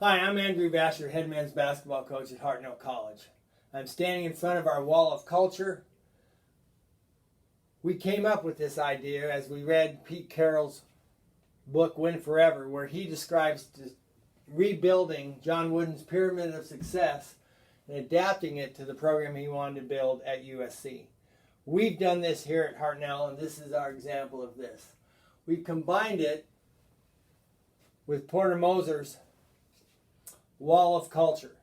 Hi, I'm Andrew Vasher, head men's basketball coach at Hartnell College. I'm standing in front of our wall of culture. We came up with this idea as we read Pete Carroll's book, Win Forever, where he describes rebuilding John Wooden's pyramid of success and adapting it to the program he wanted to build at USC. We've done this here at Hartnell, and this is our example of this. We've combined it with Porter Moser's wall of culture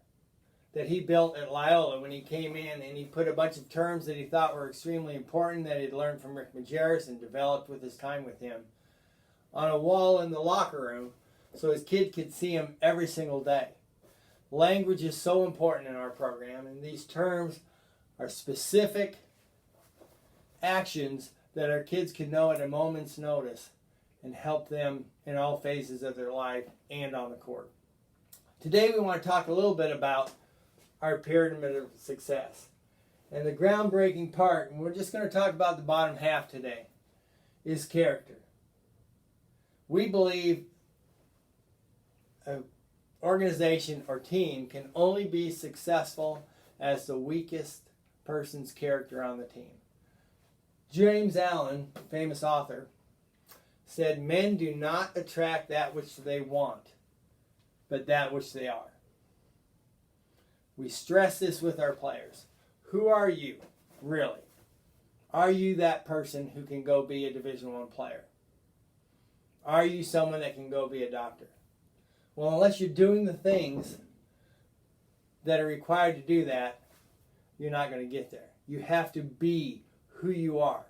that he built at Loyola when he came in, and he put a bunch of terms that he thought were extremely important that he'd learned from Rick Majerus and developed with his time with him on a wall in the locker room so his kid could see him every single day. Language is so important in our program, and these terms are specific actions that our kids can know at a moment's notice and help them in all phases of their life and on the court. Today we want to talk a little bit about our pyramid of success. And the groundbreaking part, and we're just going to talk about the bottom half today, is character. We believe an organization or team can only be successful as the weakest person's character on the team. James Allen, famous author, said, "Men do not attract that which they want, but that which they are." We stress this with our players. Who are you, really? Are you that person who can go be a Division I player? Are you someone that can go be a doctor? Well, unless you're doing the things that are required to do that, you're not going to get there. You have to be who you are.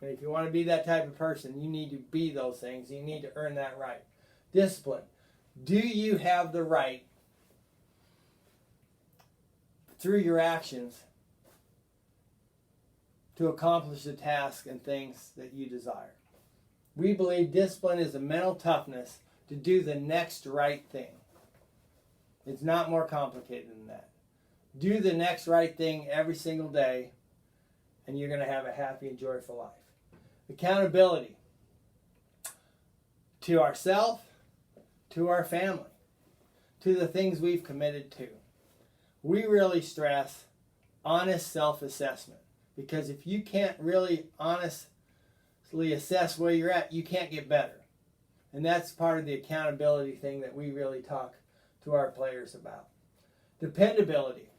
And if you want to be that type of person, you need to be those things. You need to earn that right. Discipline. Do you have the right, through your actions, to accomplish the tasks and things that you desire? We believe discipline is the mental toughness to do the next right thing. It's not more complicated than that. Do the next right thing every single day, and you're going to have a happy and joyful life. Accountability to ourselves, to our family, to the things we've committed to. We really stress honest self-assessment, because if you can't really honestly assess where you're at, you can't get better. And that's part of the accountability thing that we really talk to our players about. Dependability.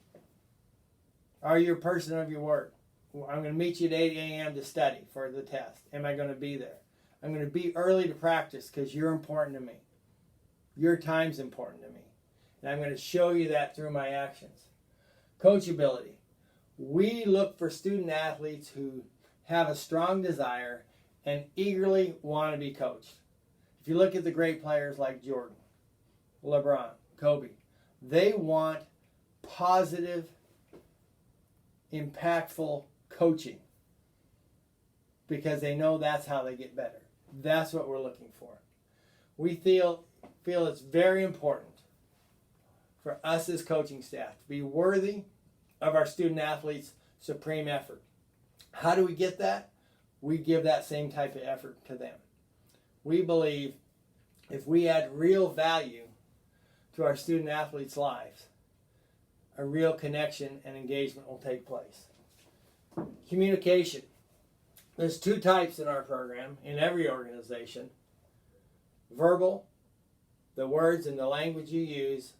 Are you a person of your word? I'm going to meet you at 8 a.m. to study for the test. Am I going to be there? I'm going to be early to practice because you're important to me. Your time's important to me. And I'm going to show you that through my actions. Coachability. We look for student athletes who have a strong desire and eagerly want to be coached. If you look at the great players like Jordan, LeBron, Kobe, they want positive, impactful coaching because they know that's how they get better. That's what we're looking for. We feel it's very important for us as coaching staff to be worthy of our student athletes' supreme effort. How do we get that? We give that same type of effort to them. We believe if we add real value to our student athletes' lives, a real connection and engagement will take place. Communication. There's two types in our program, in every organization. Verbal, the words and the language you use,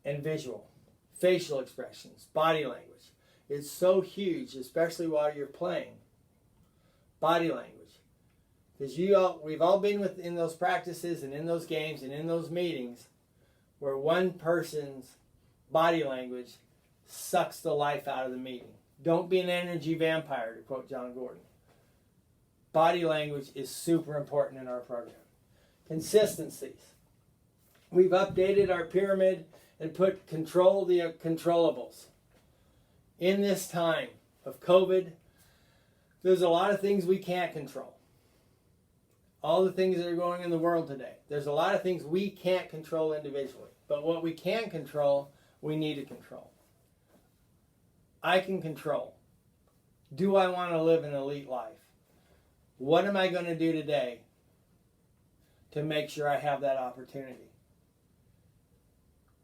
and visual, facial expressions, body language. It's so huge, especially while you're playing. Body language. Because we've all been in those practices and in those games and in those meetings where one person's body language sucks the life out of the meeting. Don't be an energy vampire, to quote John Gordon. Body language is super important in our program. Consistencies. We've updated our pyramid and put control the controllables. In this time of COVID, there's a lot of things we can't control. All the things that are going in the world today. There's a lot of things we can't control individually. But what we can control, we need to control. I can control. Do I want to live an elite life? What am I going to do today to make sure I have that opportunity?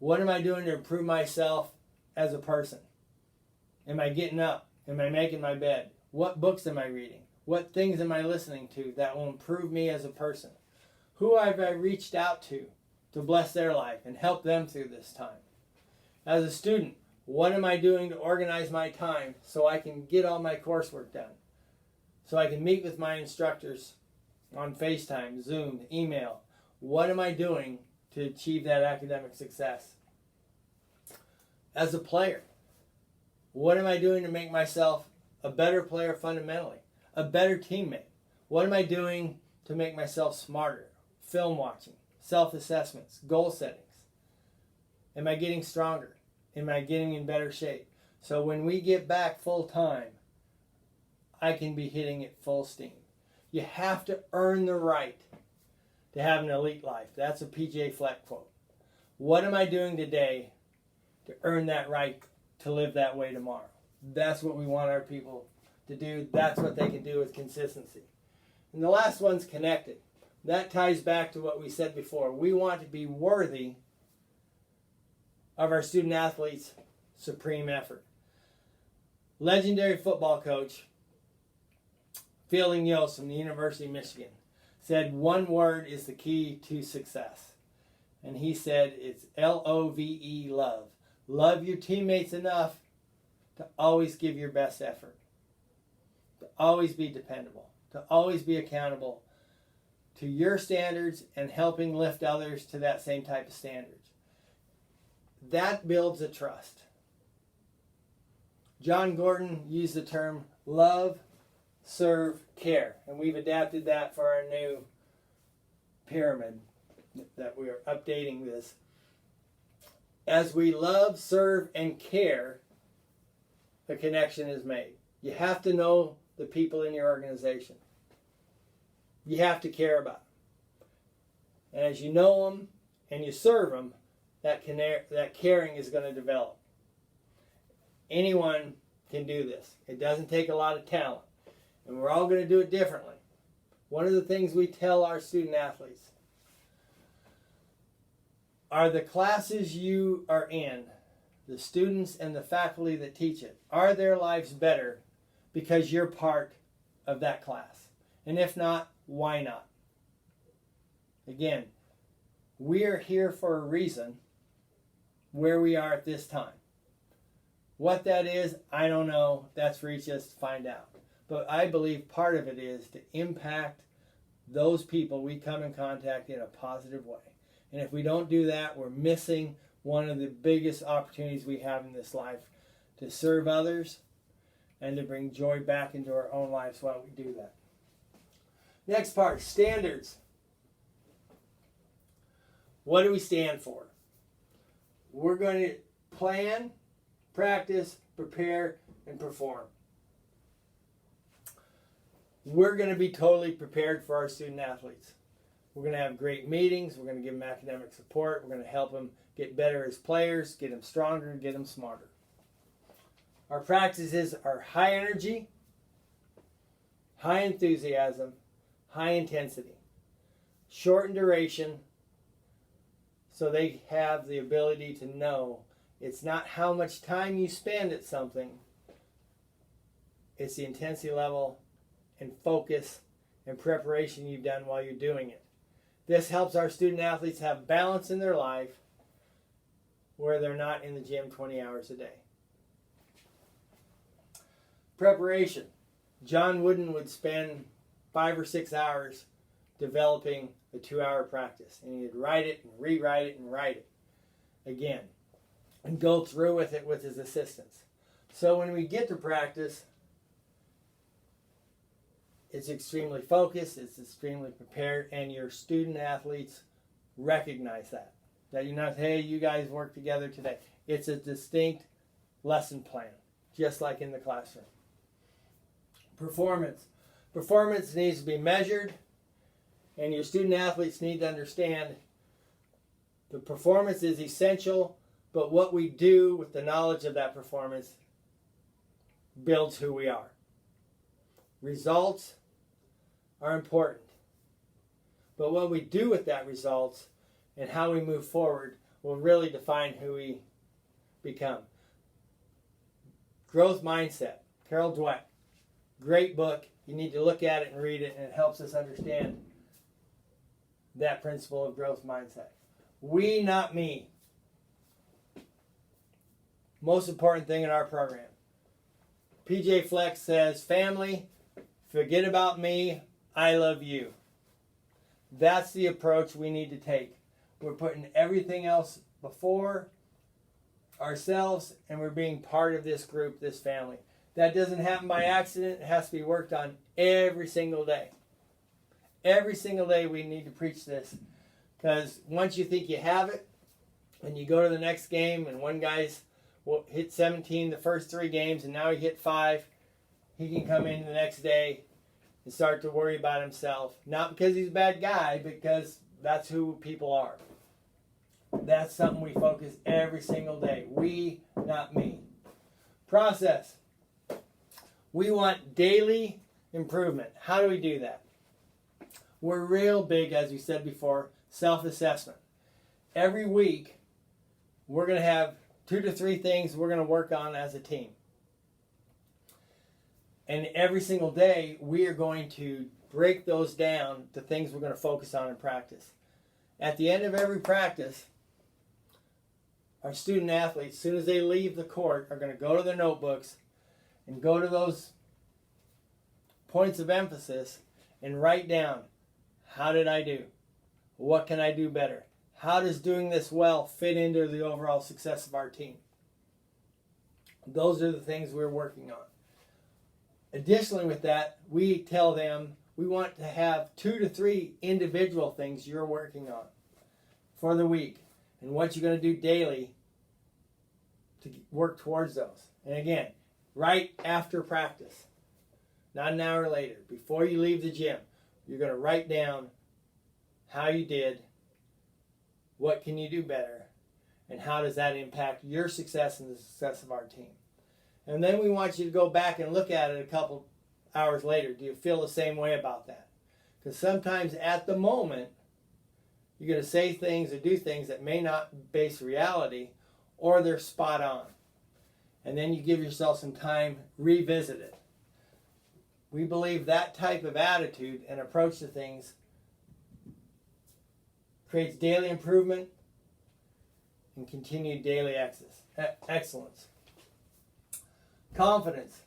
What am I doing to improve myself as a person? Am I getting up? Am I making my bed? What books am I reading? What things am I listening to that will improve me as a person? Who have I reached out to bless their life and help them through this time? As a student, what am I doing to organize my time so I can get all my coursework done? So I can meet with my instructors on FaceTime, Zoom, email. What am I doing to achieve that academic success? As a player, what am I doing to make myself a better player fundamentally? A better teammate? What am I doing to make myself smarter? Film watching, self-assessments, goal settings. Am I getting stronger? Am I getting in better shape? So when we get back full time, I can be hitting it full steam. You have to earn the right to have an elite life. That's a PJ Fleck quote. What am I doing today to earn that right to live that way tomorrow? That's what we want our people to do. That's what they can do with consistency. And the last one's connected. That ties back to what we said before. We want to be worthy of our student athletes' supreme effort. Legendary football coach Fielding Yost from the University of Michigan said one word is the key to success. And he said it's L-O-V-E, love. Love your teammates enough to always give your best effort. To always be dependable. To always be accountable to your standards and helping lift others to that same type of standards. That builds a trust. John Gordon used the term love, serve, care. And we've adapted that for our new pyramid that we are updating this. As we love, serve, and care, the connection is made. You have to know the people in your organization. You have to care about them. And as you know them and you serve them, that caring is going to develop. Anyone can do this. It doesn't take a lot of talent. And we're all going to do it differently. One of the things we tell our student athletes are the classes you are in, the students and the faculty that teach it, are their lives better because you're part of that class? And if not, why not? Again, we are here for a reason where we are at this time. What that is, I don't know. That's for each of us to find out. But I believe part of it is to impact those people we come in contact in a positive way. And if we don't do that, we're missing one of the biggest opportunities we have in this life to serve others and to bring joy back into our own lives while we do that. Next part, standards. What do we stand for? We're going to plan, practice, prepare, and perform. We're going to be totally prepared for our student athletes. We're going to have great meetings. We're going to give them academic support. We're going to help them get better as players, get them stronger, get them smarter. Our practices are high energy, high enthusiasm, high intensity, short in duration, so they have the ability to know it's not how much time you spend at something, it's the intensity level and focus and preparation you've done while you're doing it. This helps our student athletes have balance in their life where they're not in the gym 20 hours a day. Preparation. John Wooden would spend 5 or 6 hours developing a 2-hour practice. And he'd write it and rewrite it and write it again. And go through with it with his assistants. So when we get to practice, it's extremely focused, it's extremely prepared, and your student athletes recognize that. That you're not, hey, you guys work together today. It's a distinct lesson plan, just like in the classroom. Performance. Performance needs to be measured, and your student athletes need to understand the performance is essential, but what we do with the knowledge of that performance builds who we are. Results are important, but what we do with that results and how we move forward will really define who we become. Growth Mindset, Carol Dweck. Great book. You need to look at it and read it, and it helps us understand that principle of growth mindset. We, not me. Most important thing in our program. PJ Flex says, family, forget about me, I love you. That's the approach we need to take. We're putting everything else before ourselves, and we're being part of this group, this family. That doesn't happen by accident. It has to be worked on every single day. Every single day we need to preach this, because once you think you have it, and you go to the next game, and one guy's hit 17 the first 3 games, and now he hit 5, he can come in the next day and start to worry about himself. Not because he's a bad guy, because that's who people are. That's something we focus every single day. We, not me. Process. We want daily improvement. How do we do that? We're real big, as we said before, self-assessment. Every week, we're going to have 2 to 3 things we're going to work on as a team. And every single day, we are going to break those down to things we're going to focus on in practice. At the end of every practice, our student athletes, as soon as they leave the court, are going to go to their notebooks and go to those points of emphasis and write down, how did I do? What can I do better? How does doing this well fit into the overall success of our team? Those are the things we're working on. Additionally with that, we tell them we want to have 2 to 3 individual things you're working on for the week, and what you're going to do daily to work towards those. And again, right after practice, not an hour later, before you leave the gym, you're going to write down how you did, what can you do better, and how does that impact your success and the success of our team. And then we want you to go back and look at it a couple hours later. Do you feel the same way about that? Because sometimes at the moment, you're going to say things or do things that may not base reality, or they're spot on. And then you give yourself some time, revisit it. We believe that type of attitude and approach to things creates daily improvement and continued daily excellence. Confidence.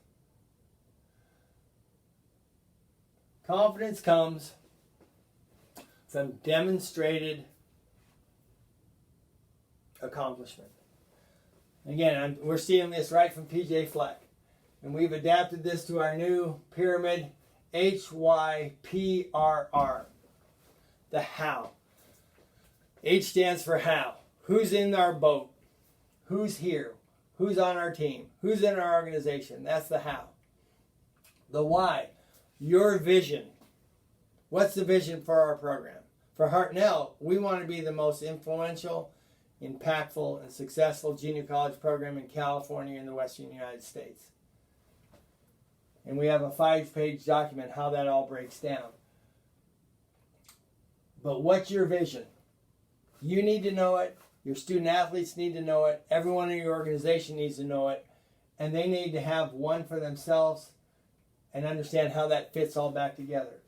Confidence comes from demonstrated accomplishment. Again, we're seeing this right from PJ Fleck. And we've adapted this to our new pyramid, HYPRR. The how. H stands for how. Who's in our boat? Who's here? Who's on our team? Who's in our organization? That's the how. The why. Your vision. What's the vision for our program? For Hartnell, we want to be the most influential, impactful, and successful junior college program in California and the Western United States. And we have a 5-page document how that all breaks down. But what's your vision? You need to know it. Your student athletes need to know it. Everyone in your organization needs to know it. And they need to have one for themselves and understand how that fits all back together.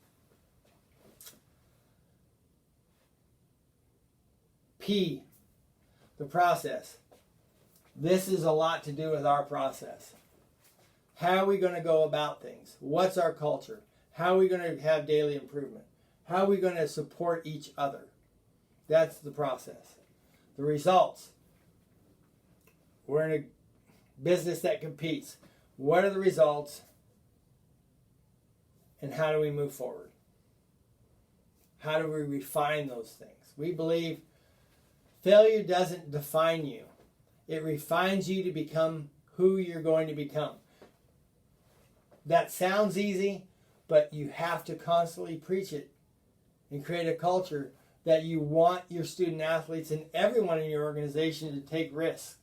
P, the process. This is a lot to do with our process. How are we going to go about things? What's our culture? How are we going to have daily improvement? How are we going to support each other? That's the process. The results. We're in a business that competes. What are the results? And how do we move forward? How do we refine those things? We believe failure doesn't define you. It refines you to become who you're going to become. That sounds easy, but you have to constantly preach it and create a culture that you want your student athletes and everyone in your organization to take risks.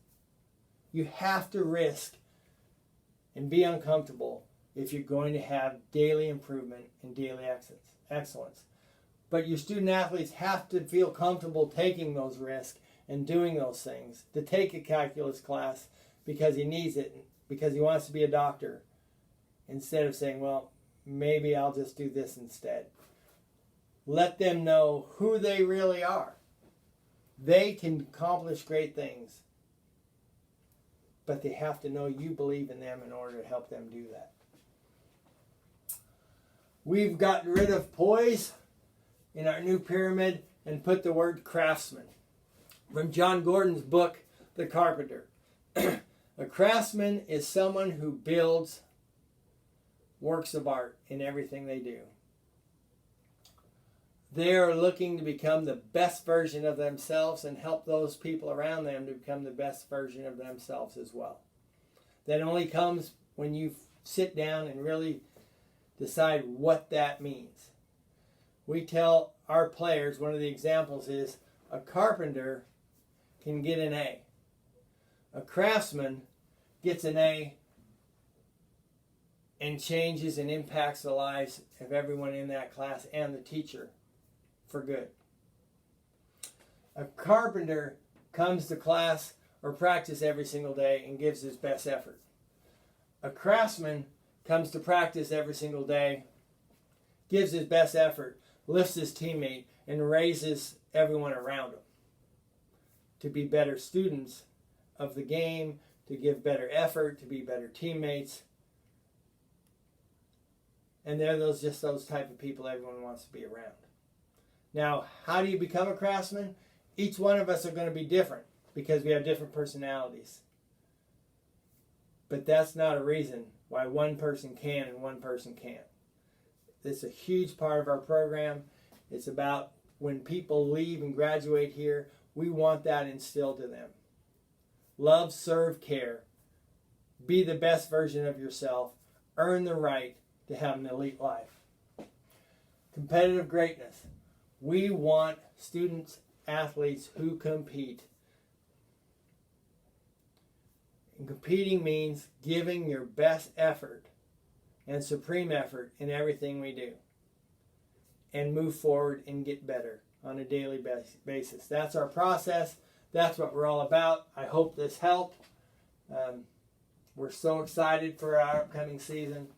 You have to risk and be uncomfortable if you're going to have daily improvement and daily excellence. But your student athletes have to feel comfortable taking those risks and doing those things, to take a calculus class because he needs it, because he wants to be a doctor, instead of saying, well, maybe I'll just do this instead. Let them know who they really are. They can accomplish great things, but they have to know you believe in them in order to help them do that. We've gotten rid of poise in our new pyramid and put the word craftsman. From John Gordon's book, The Carpenter. A craftsman is someone who builds works of art in everything they do. They are looking to become the best version of themselves and help those people around them to become the best version of themselves as well. That only comes when you sit down and really decide what that means. We tell our players, one of the examples is, a carpenter can get an A. A craftsman gets an A and changes and impacts the lives of everyone in that class and the teacher for good. A carpenter comes to class or practice every single day and gives his best effort. A craftsman comes to practice every single day, gives his best effort, lifts his teammate, and raises everyone around him to be better students of the game, to give better effort, to be better teammates. And they're just those type of people everyone wants to be around. Now, how do you become a craftsman? Each one of us are going to be different because we have different personalities. But that's not a reason why one person can and one person can't. It's a huge part of our program. It's about when people leave and graduate here, we want that instilled to them. Love, serve, care. Be the best version of yourself. Earn the right to have an elite life. Competitive greatness. We want students, athletes who compete. And competing means giving your best effort and supreme effort in everything we do. And move forward and get better on a daily basis. That's our process. That's what we're all about. I hope this helped. We're so excited for our upcoming season.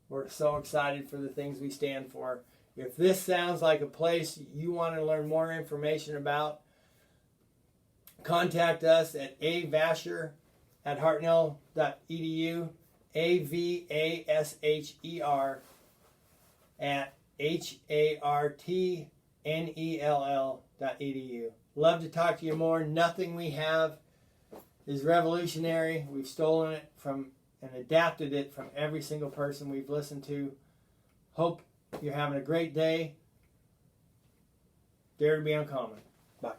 We're so excited for the things we stand for. If this sounds like a place you want to learn more information about, contact us at avasher@hartnell.edu, avasher at hartnell.edu. Love to talk to you more. Nothing we have is revolutionary. We've stolen it from and adapted it from every single person we've listened to. Hope you're having a great day. Dare to be uncommon. Bye.